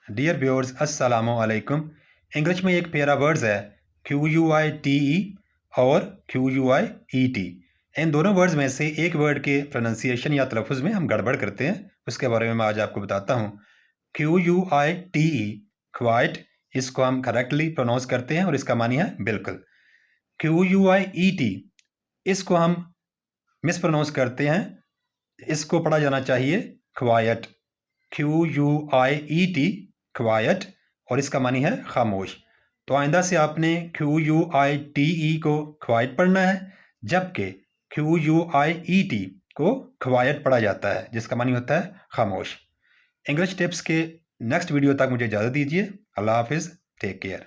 Dear viewers अस्सलामु अलैकुम। English में एक पेरा वर्ड्स है QUITE और QUIET। इन दोनों वर्ड्स में से एक वर्ड के प्रोनाउंसिएशन या तलफ़ुज़ में हम गड़बड़ करते हैं, उसके बारे में मैं आज आपको बताता हूँ। QUITE क्वाइट, इसको हम करेक्टली प्रोनाउंस करते हैं और इसका मानी है बिल्कुल। QUIET इसको हम मिस प्रोनाउंस करते हैं, इसको पढ़ा जाना चाहिए क्वाइट। QUIET क्वाइट और इसका मानी है खामोश। तो आइंदा से आपने QUITE को क्वाइट पढ़ना है, जबकि QUIET को क्वाइट पढ़ा जाता है, जिसका मानी होता है खामोश। इंग्लिश टिप्स के नेक्स्ट वीडियो तक मुझे इजाज़त दीजिए। अल्लाह हाफिज़, टेक केयर।